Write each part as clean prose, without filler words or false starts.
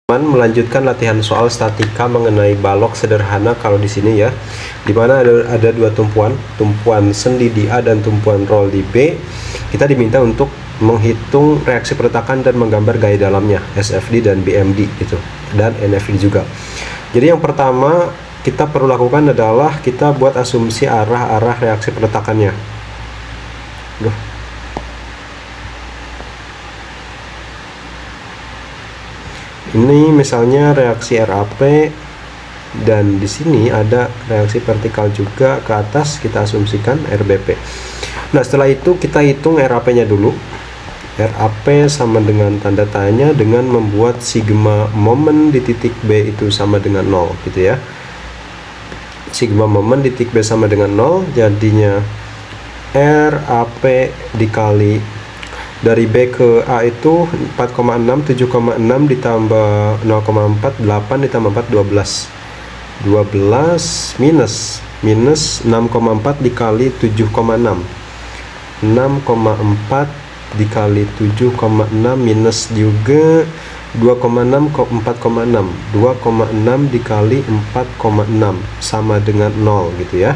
Melanjutkan latihan soal statika mengenai balok sederhana kalau di sini ya, dimana ada dua tumpuan sendi di A dan tumpuan roll di B. Kita diminta untuk menghitung reaksi perletakan dan menggambar gaya dalamnya, SFD dan BMD gitu, dan NFD juga. Jadi yang pertama kita perlu lakukan adalah kita buat asumsi arah reaksi perletakannya. Ini misalnya reaksi RAP, dan di sini ada reaksi vertikal juga ke atas, kita asumsikan RBP. Nah, setelah itu kita hitung RAP-nya dulu. RAP sama dengan tanda tanya dengan membuat sigma momen di titik B itu sama dengan 0 gitu ya. Sigma momen di titik B sama dengan 0, jadinya RAP dikali dari B ke A itu 4,6, 7,6 ditambah 0,4, 8 ditambah 4, 12 minus 6,4 dikali 7,6, 6,4 dikali 7,6 minus juga 2,6 ke 4,6, 2,6 dikali 4,6 sama dengan 0 gitu ya.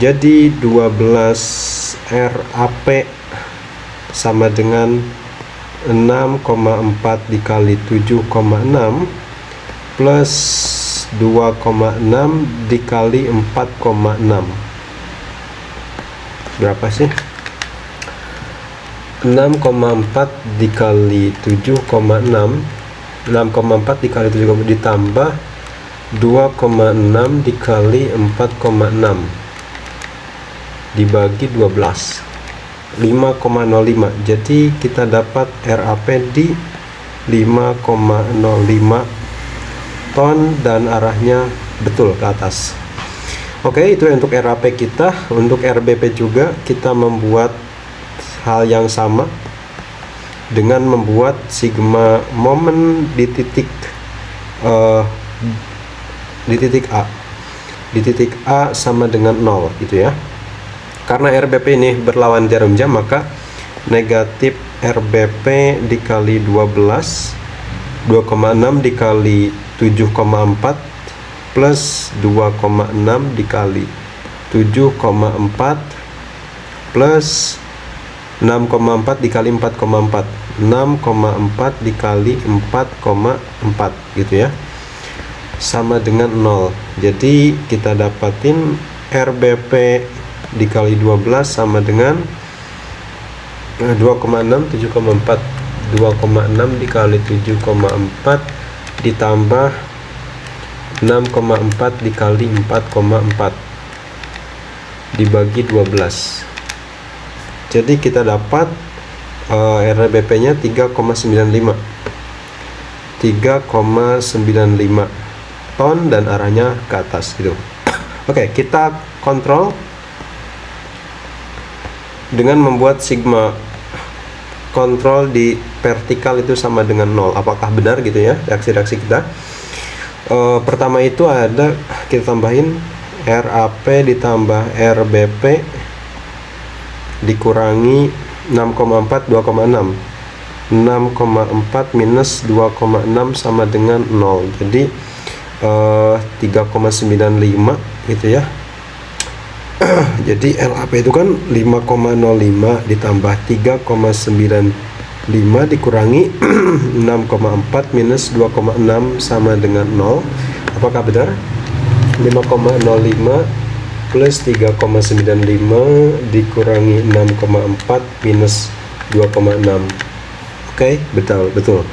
Jadi 12 RAP sama dengan 6,4 dikali 7,6 plus 2,6 dikali 4,6. Berapa sih? 6,4 dikali 7,6, 6,4 dikali 7,6 ditambah 2,6 dikali 4,6 dibagi 12, 5,05. Jadi kita dapat RAP di 5,05 ton dan arahnya betul ke atas. Oke, itu untuk RAP kita. Untuk RBP juga kita membuat hal yang sama dengan membuat sigma momen di titik A. Di titik A sama dengan 0 gitu ya. Karena RBP ini berlawan jarum jam, maka negatif RBP dikali 12, 2,6 dikali 7,4 plus 2,6 dikali 7,4 plus 6,4 dikali 4,4, 6,4 dikali 4,4 gitu ya, sama dengan 0. Jadi kita dapatin RBP dikali 12 sama dengan 2,6, 7,4, 2,6 dikali 7,4 ditambah 6,4 dikali 4,4 dibagi 12. Jadi kita dapat RBP nya 3,95 ton dan arahnya ke atas gitu. Oke, kita kontrol dengan membuat sigma kontrol di vertikal itu sama dengan 0. Apakah benar gitu ya reaksi-reaksi kita? Pertama itu ada, kita tambahin RAP ditambah RBP dikurangi 6,4, 2,6, 6,4 minus 2,6 sama dengan 0. Jadi 3,95 gitu ya. Jadi LAP itu kan 5,05 ditambah 3,95 dikurangi 6,4 minus 2,6 sama dengan 0. Apakah benar? 5,05 plus 3,95 dikurangi 6,4 minus 2,6. Oke, betul.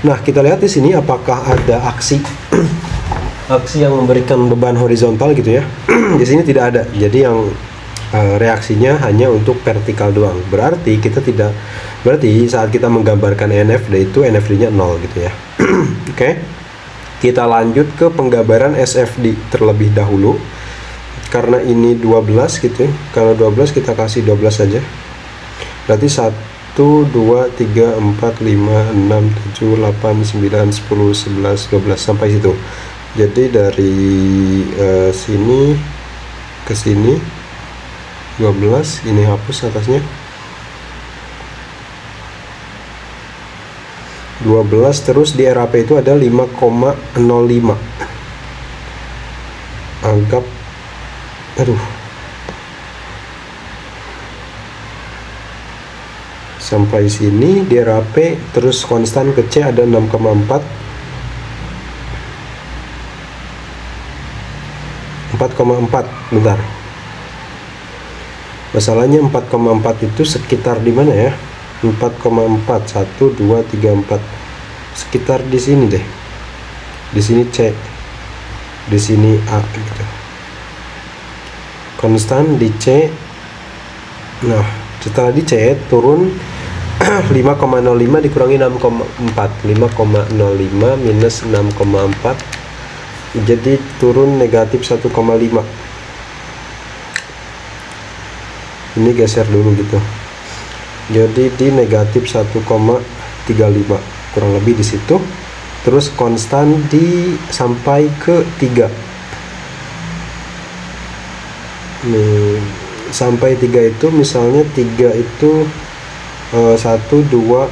Nah, kita lihat di sini apakah ada aksi yang memberikan beban horizontal gitu ya. Di sini tidak ada. Jadi yang reaksinya hanya untuk vertikal doang. Berarti saat kita menggambarkan NFD itu NFD-nya 0 gitu ya. Oke. Kita lanjut ke penggambaran SFD terlebih dahulu. Karena ini 12 gitu ya. Kalau 12 kita kasih 12 saja. Berarti 1 2 3 4 5 6 7 8 9 10 11 12 sampai situ. Jadi dari sini ke sini 12, ini hapus atasnya. 12, terus di RAP itu ada 5,05. Anggap, aduh, sampai sini di RAP, terus konstan ke C ada 6,4, 4,4. Bentar, masalahnya 4,4 itu sekitar di mana ya? 4,4, 1 2 3 4, sekitar di sini deh, di sini C, di sini A gitu. Konstan di C. Nah, setelah di C turun 5,05 dikurangi 6,4, 5,05 minus 6,4, jadi turun negatif 1,5. Ini geser dulu gitu, jadi di negatif 1,35 kurang lebih di situ. Terus konstan di sampai ke 3 nih, sampai 3 itu misalnya 3 itu 1 2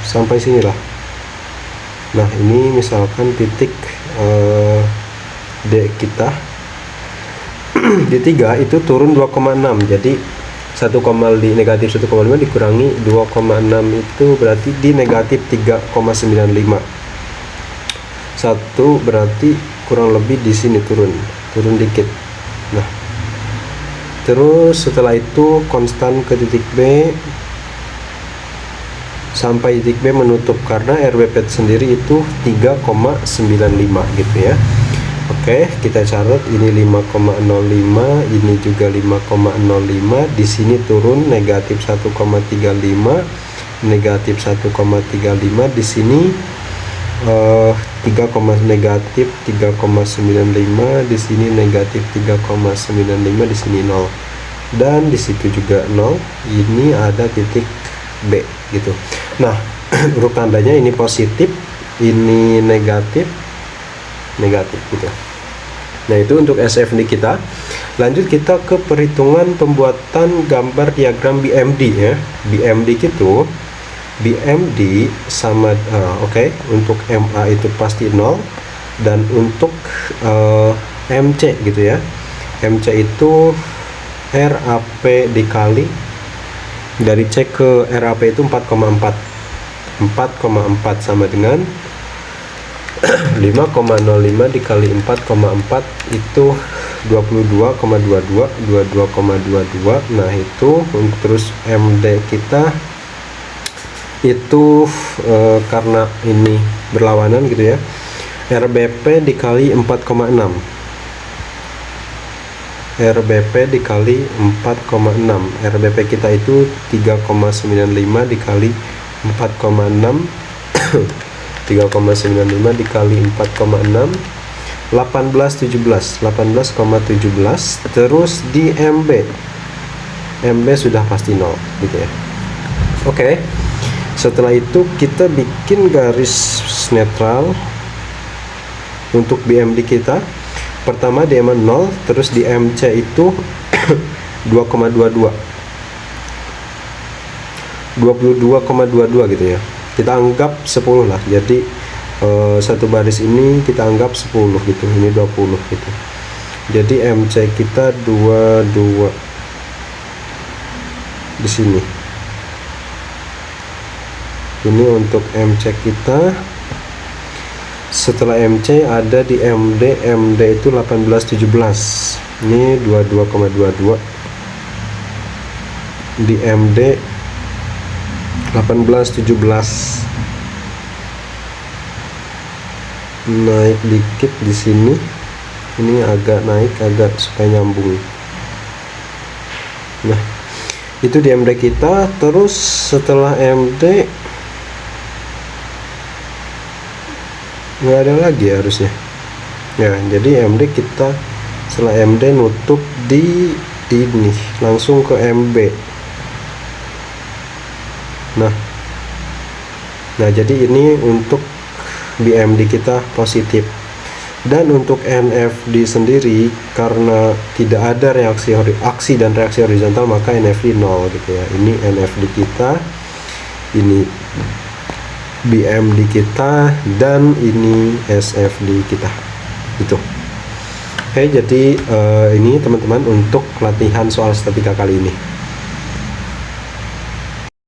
sampai sinilah. Nah, ini misalkan titik D kita di 3 itu turun 2,6, jadi negatif 1,5 dikurangi 2,6 itu berarti di negatif 3,95. 1 berarti kurang lebih di sini turun dikit. Nah, terus setelah itu konstan ke titik B sampai titik B menutup, karena RBP sendiri itu 3,95 gitu ya. Oke, kita catat ini 5,05, ini juga 5,05. Di sini turun negatif 1,35, negatif 1,35. Di sini negatif 3,95, di sini negatif 3,95, di sini 0, dan di situ juga 0. Ini ada titik B gitu. Nah, urut tandanya ini positif, ini negatif gitu. Nah, itu untuk SFD kita. Lanjut kita ke perhitungan pembuatan gambar diagram BMD ya. BMD gitu, BMD sama oke, untuk MA itu pasti 0, dan untuk MC gitu ya. MC itu RAP dikali dari C ke RAP itu 4,4 sama dengan 5,05 dikali 4,4 itu 22,22. Nah, itu terus MD kita itu karena ini berlawanan gitu ya, RBP dikali 4,6, RBP dikali 4,6. RBP kita itu 3,95 dikali 4,6 3,95 dikali 4,6, 18,17. Terus di MB sudah pasti 0 gitu ya. Oke, setelah itu kita bikin garis netral untuk BMD kita. Pertama di MA 0, terus di MC itu 22,22 gitu ya. Kita anggap 10 lah, jadi satu baris ini kita anggap 10 gitu, ini 20 gitu. Jadi MC kita 22 di sini. Ini untuk MC kita. Setelah MC ada di MD itu 18,17. Ini 22,22. Di MD 18,17. Naik dikit di sini. Ini agak naik, agak supaya nyambung. Nah, itu di MD kita. Terus setelah MD nggak ada lagi harusnya ya. Jadi MD kita, setelah MD nutup di ini langsung ke MB. Nah jadi ini untuk BMD kita positif. Dan untuk NFD sendiri, karena tidak ada aksi dan reaksi horizontal, maka NFD 0 gitu ya. Ini NFD kita, ini BM di kita, dan ini SFD kita. Itu. Oke, jadi ini teman-teman untuk latihan soal statika kali ini.